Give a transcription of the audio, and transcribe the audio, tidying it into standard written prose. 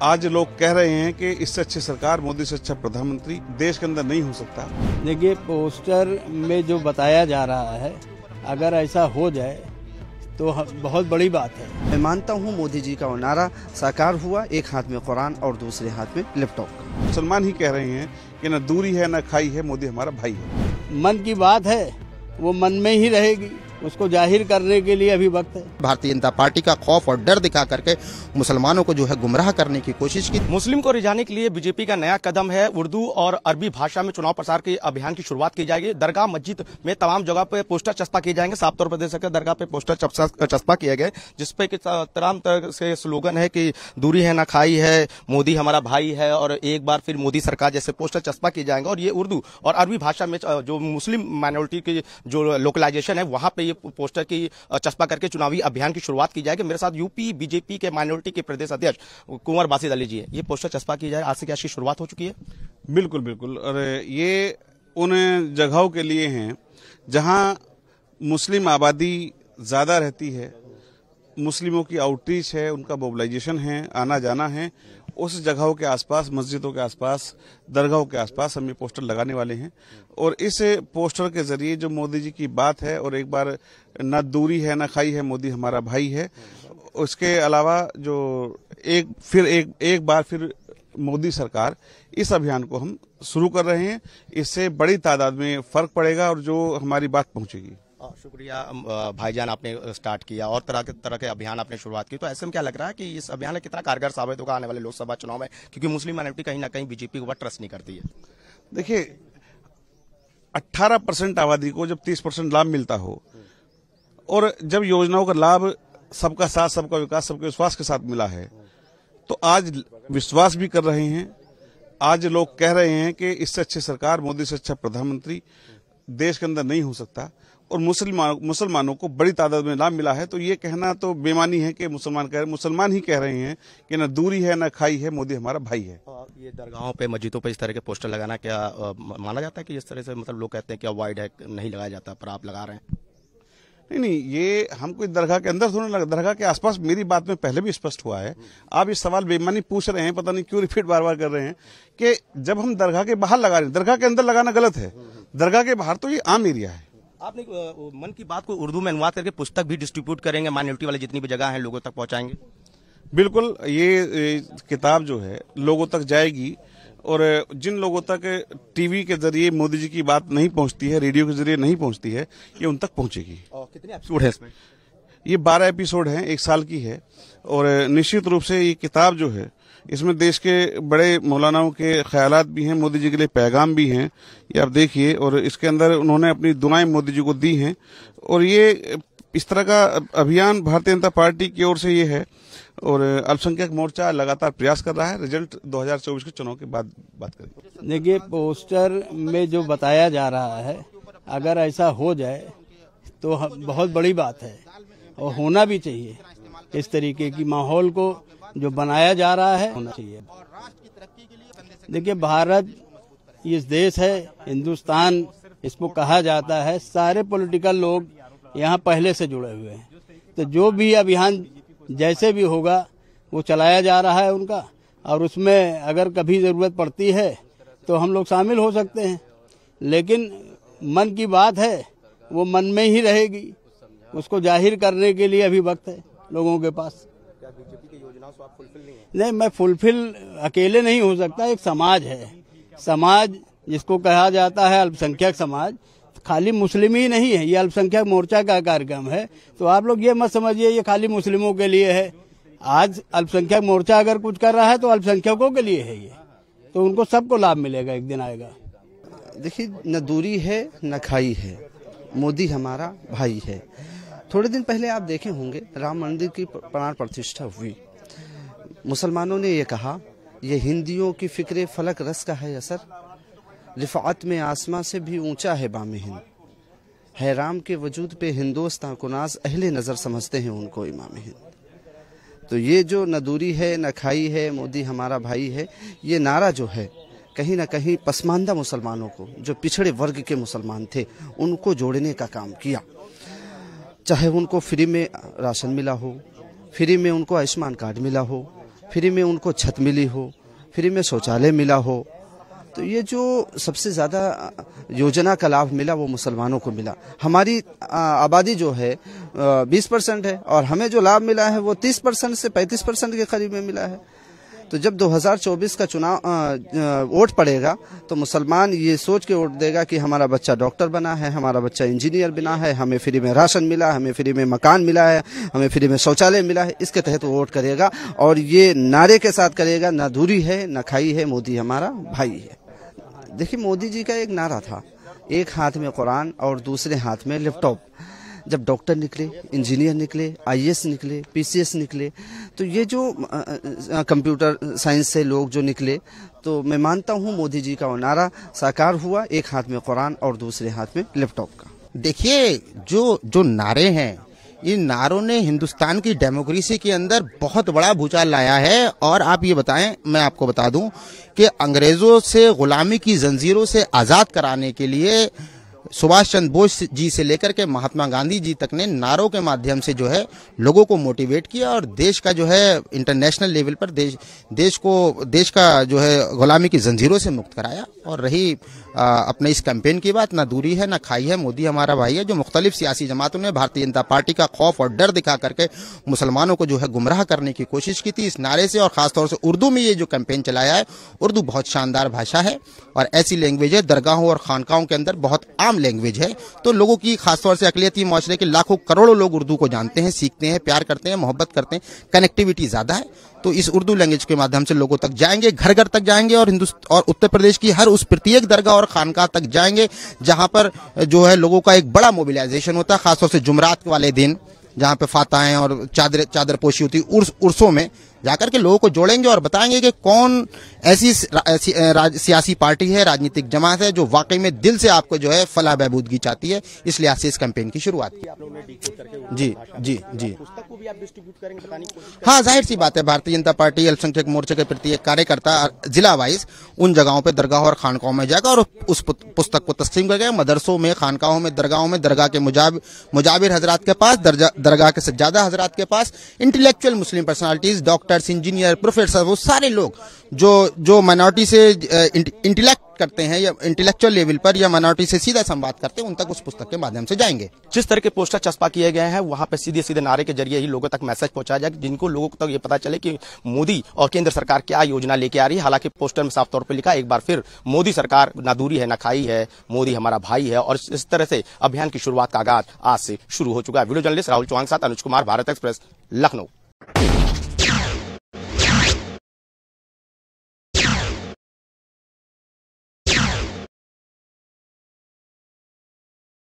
आज लोग कह रहे हैं कि इससे अच्छी सरकार, मोदी से अच्छा प्रधानमंत्री देश के अंदर नहीं हो सकता। देखिए, पोस्टर में जो बताया जा रहा है, अगर ऐसा हो जाए तो बहुत बड़ी बात है। मैं मानता हूँ मोदी जी का वो नारा साकार हुआ, एक हाथ में कुरान और दूसरे हाथ में लैपटॉप। मुसलमान ही कह रहे हैं कि न दूरी है न खाई है, मोदी हमारा भाई है। मन की बात है, वो मन में ही रहेगी, उसको जाहिर करने के लिए अभी वक्त है। भारतीय जनता पार्टी का खौफ और डर दिखा करके मुसलमानों को जो है गुमराह करने की कोशिश की। मुस्लिम को रिझाने के लिए बीजेपी का नया कदम है। उर्दू और अरबी भाषा में चुनाव प्रचार के अभियान की शुरुआत की जाएगी। दरगाह मस्जिद में तमाम जगह पे पोस्टर चस्पा किए जाएंगे। साफ तौर पर देख सकते हैं, दरगाह पे पोस्टर चस्पा किए गए, जिसपे तमाम तरह से स्लोगन है कि दूरी है ना खाई है, मोदी हमारा भाई है, और एक बार फिर मोदी सरकार जैसे पोस्टर चस्पा किए जाएंगे। और ये उर्दू और अरबी भाषा में जो मुस्लिम माइनॉरिटी की जो लोकलाइजेशन है, वहां पे ये पोस्टर की चस्पा करके चुनावी अभियान की शुरुआत की जाएगी। मेरे साथ यूपी बीजेपी के माइनॉरिटी के प्रदेश अध्यक्ष कुंवर बासित अली जी है। ये पोस्टर चस्पा की जाए, आज से क्या इसकी शुरुआत हो चुकी है? बिल्कुल बिल्कुल। और ये उन जगहों के लिए हैं जहां मुस्लिम आबादी ज्यादा रहती है, मुस्लिमों की आउटरीच है, उनका मोबिलाइजेशन है, आना जाना है। उस जगहों के आसपास, मस्जिदों के आसपास, दरगाहों के आसपास हम ये पोस्टर लगाने वाले हैं। और इस पोस्टर के जरिए जो मोदी जी की बात है, और एक बार न दूरी है न खाई है, मोदी हमारा भाई है, उसके अलावा जो एक बार फिर मोदी सरकार, इस अभियान को हम शुरू कर रहे हैं। इससे बड़ी तादाद में फर्क पड़ेगा और जो हमारी बात पहुंचेगी। शुक्रिया भाईजान, आपने स्टार्ट किया और तरह के अभियान आपने शुरुआत की, तो ऐसे में क्या लग रहा है कि इस अभियान कितना कारगर साबित होगा आने वाले लोकसभा चुनाव में? क्योंकि मुस्लिम माइनॉरिटी कहीं ना कहीं बीजेपी को ट्रस्ट नहीं करती है। देखिए, 18% आबादी को जब 30% लाभ मिलता हो, और जब योजनाओं का लाभ सबका साथ, सबका विकास, सबके विश्वास के साथ मिला है, तो आज विश्वास भी कर रहे हैं। आज लोग कह रहे हैं कि इससे अच्छी सरकार, मोदी से अच्छा प्रधानमंत्री देश के अंदर नहीं हो सकता। और मुसलमानों को बड़ी तादाद में लाभ मिला है। तो ये कहना तो बेमानी है कि मुसलमान ही कह रहे हैं कि न दूरी है न खाई है, मोदी हमारा भाई है। ये दरगाहों पे, मस्जिदों पे इस तरह के पोस्टर लगाना क्या माना जाता है कि इस तरह से, मतलब लोग कहते हैं कि अवॉइड है, नहीं लगाया जाता, पर आप लगा रहे हैं? नहीं, ये हम कोई दरगाह के अंदर थोड़ा लगा, दरगाह के आसपास। मेरी बात में पहले भी स्पष्ट हुआ है। आप इस सवाल बेमानी पूछ रहे हैं, पता नहीं क्यों रिपीट बार बार कर रहे हैं कि जब हम दरगाह के बाहर लगा रहे हैं, दरगाह के अंदर लगाना गलत है। दरगाह के बाहर तो ये आम एरिया है। आपने मन की बात को उर्दू में अनुवाद करके पुस्तक भी डिस्ट्रीब्यूट करेंगे, माइनॉरिटी वाले जितनी भी जगह हैं लोगों तक पहुंचाएंगे? बिल्कुल, ये किताब जो है लोगों तक जाएगी। और जिन लोगों तक टीवी के जरिए मोदी जी की बात नहीं पहुंचती है, रेडियो के जरिए नहीं पहुंचती है, ये उन तक पहुंचेगी। और कितने एपिसोड है इसमें? ये 12 एपिसोड हैं, 1 साल की है। और निश्चित रूप से ये किताब जो है, इसमें देश के बड़े मौलानाओं के ख्यालात भी हैं, मोदी जी के लिए पैगाम भी हैं, ये आप देखिए। और इसके अंदर उन्होंने अपनी दुआएं मोदी जी को दी हैं। और ये इस तरह का अभियान भारतीय जनता पार्टी की ओर से ये है। और अल्पसंख्यक मोर्चा लगातार प्रयास कर रहा है। रिजल्ट 2024 के चुनाव के बाद बात करेंगे। देखिए, पोस्टर में जो बताया जा रहा है, अगर ऐसा हो जाए तो बहुत बड़ी बात है, और होना भी चाहिए। इस तरीके की माहौल को जो बनाया जा रहा है, होना चाहिए। देखिए, भारत इस देश है, हिंदुस्तान इसको कहा जाता है। सारे पॉलिटिकल लोग यहाँ पहले से जुड़े हुए हैं। तो जो भी अभियान जैसे भी होगा वो चलाया जा रहा है उनका, और उसमें अगर कभी जरूरत पड़ती है तो हम लोग शामिल हो सकते हैं। लेकिन मन की बात है, वो मन में ही रहेगी, उसको जाहिर करने के लिए अभी वक्त है लोगों के पास। क्या बीजेपी की योजनाओं से आप फुलफिल नहीं है? नहीं, मैं फुलफिल अकेले नहीं हो सकता। एक समाज है, समाज जिसको कहा जाता है अल्पसंख्यक समाज, खाली मुस्लिम ही नहीं है। ये अल्पसंख्यक मोर्चा का कार्यक्रम है। तो आप लोग ये मत समझिए ये खाली मुस्लिमों के लिए है। आज अल्पसंख्यक मोर्चा अगर कुछ कर रहा है तो अल्पसंख्यकों के लिए है ये, तो उनको सबको लाभ मिलेगा, एक दिन आएगा। देखिए, न दूरी है न खाई है, मोदी हमारा भाई है। थोड़े दिन पहले आप देखे होंगे, राम मंदिर की प्राण प्रतिष्ठा हुई। मुसलमानों ने ये कहा, ये हिंदियों की फिक्रे फलक रस का है असर, रिफ़ात में आसमां से भी ऊंचा है बामे हिंद, है राम के वजूद पे हिंदोस्तां को नाज, अहले नज़र समझते हैं उनको इमाम हिंद। तो ये जो न दूरी है न खाई है, मोदी हमारा भाई है, ये नारा जो है कहीं ना कहीं पसमानदा मुसलमानों को, जो पिछड़े वर्ग के मुसलमान थे, उनको जोड़ने का काम किया। चाहे उनको फ्री में राशन मिला हो, फ्री में उनको आयुष्मान कार्ड मिला हो, फ्री में उनको छत मिली हो, फ्री में शौचालय मिला हो। तो ये जो सबसे ज़्यादा योजना का लाभ मिला वो मुसलमानों को मिला। हमारी आबादी जो है 20% है और हमें जो लाभ मिला है वो 30% से 35% के करीब में मिला है। तो जब 2024 का चुनाव वोट पड़ेगा तो मुसलमान ये सोच के वोट देगा कि हमारा बच्चा डॉक्टर बना है, हमारा बच्चा इंजीनियर बना है, हमें फ्री में राशन मिला, हमें फ्री में मकान मिला है, हमें फ्री में शौचालय मिला है। इसके तहत वो वोट करेगा और ये नारे के साथ करेगा, ना दूरी है ना खाई है, मोदी हमारा भाई है। देखिए, मोदी जी का एक नारा था, एक हाथ में कुरान और दूसरे हाथ में लैपटॉप। जब डॉक्टर निकले, इंजीनियर निकले, आईएएस निकले, पीसीएस निकले, तो ये जो कंप्यूटर साइंस से लोग जो निकले, तो मैं मानता हूँ मोदी जी का वो नारा साकार हुआ, एक हाथ में कुरान और दूसरे हाथ में लैपटॉप का। देखिए, जो नारे हैं, इन नारों ने हिंदुस्तान की डेमोक्रेसी के अंदर बहुत बड़ा भूचाल लाया है। और आप ये बताएं, मैं आपको बता दूं कि अंग्रेजों से गुलामी की जंजीरों से आजाद कराने के लिए सुभाष चंद्र बोस जी से लेकर के महात्मा गांधी जी तक ने नारों के माध्यम से जो है लोगों को मोटिवेट किया और देश का जो है इंटरनेशनल लेवल पर देश का जो है गुलामी की जंजीरों से मुक्त कराया। और रही अपने इस कैंपेन की बात, ना दूरी है ना खाई है, मोदी हमारा भाई है, जो मुख्तलिफ सियासी जमातों ने भारतीय जनता पार्टी का खौफ और डर दिखा करके मुसलमानों को जो है गुमराह करने की कोशिश की थी इस नारे से। और खासतौर से उर्दू में ये जो कैंपेन चलाया है, उर्दू बहुत शानदार भाषा है और ऐसी लैंग्वेज है, दरगाहों और खानकाहों के अंदर बहुत आम लैंग्वेज है। तो लोगों की खासतौर से अकलियती माशरे के लाखों करोड़ों लोग उर्दू को जानते हैं, सीखते हैं, प्यार करते हैं, मोहब्बत करते हैं, कनेक्टिविटी ज्यादा है। तो इस उर्दू लैंग्वेज के माध्यम से लोगों तक जाएंगे, घर घर तक जाएंगे और और उत्तर प्रदेश की हर उस प्रत्येक दरगाह और खानकाह तक जाएंगे जहां पर जो है लोगों का एक बड़ा मोबिलाइजेशन होता है। खासतौर से जुमरात वाले दिन जहां पे फाताएं और चादर पोशी होती, उर्सों में जाकर के लोगों को जोड़ेंगे और बताएंगे कि कौन ऐसी सियासी पार्टी है, राजनीतिक जमात है जो वाकई में दिल से आपको जो है फलाह बहबूदगी चाहती है। इस लिहाज से इस कैंपेन की शुरुआत की। जी जी जी, पुस्तक को भी आप डिस्ट्रीब्यूट करेंगे, बताने की कोशिश हाँ, जाहिर सी बात है, भारतीय जनता पार्टी अल्पसंख्यक मोर्चे के प्रति एक कार्यकर्ता जिला वाइज उन जगहों पे दरगाह और खानकाहों में जाएगा और उस पुस्तक को तस्लीम करेगा। मदरसों में, खानकाहों में, दरगाहों में, दरगाह के मुजाबिर हजरात के पास, दरगाह के सज्जादा हजरात के पास, इंटेलेक्चुअल मुस्लिम पर्सनालिटीज, डॉक्टर्स, इंजीनियर, प्रोफेसर, वो सारे लोग जो माइनॉरिटी से इंटेलेक्ट करते हैं या इंटेलेक्चुअल लेवल पर या माइनॉरिटी से सीधा संवाद करते हैं, उन तक उस पुस्तक के माध्यम से जाएंगे। जिस तरह के पोस्टर चस्पा किए गए हैं वहां पे सीधे सीधे नारे के जरिए ही लोगों तक मैसेज पहुंचाया जाए, जिनको लोगों तक ये पता चले कि मोदी और केंद्र सरकार क्या योजना लेके आ रही है। हालांकि पोस्टर में साफ तौर पर लिखा, एक बार फिर मोदी सरकार ना दूरी है ना खाई है, मोदी हमारा भाई है। और इस तरह से अभियान की शुरुआत का आगाज आज से शुरू हो चुका है। वीडियो जर्नलिस्ट राहुल चौहान के साथ अनुज कुमार, भारत एक्सप्रेस, लखनऊ।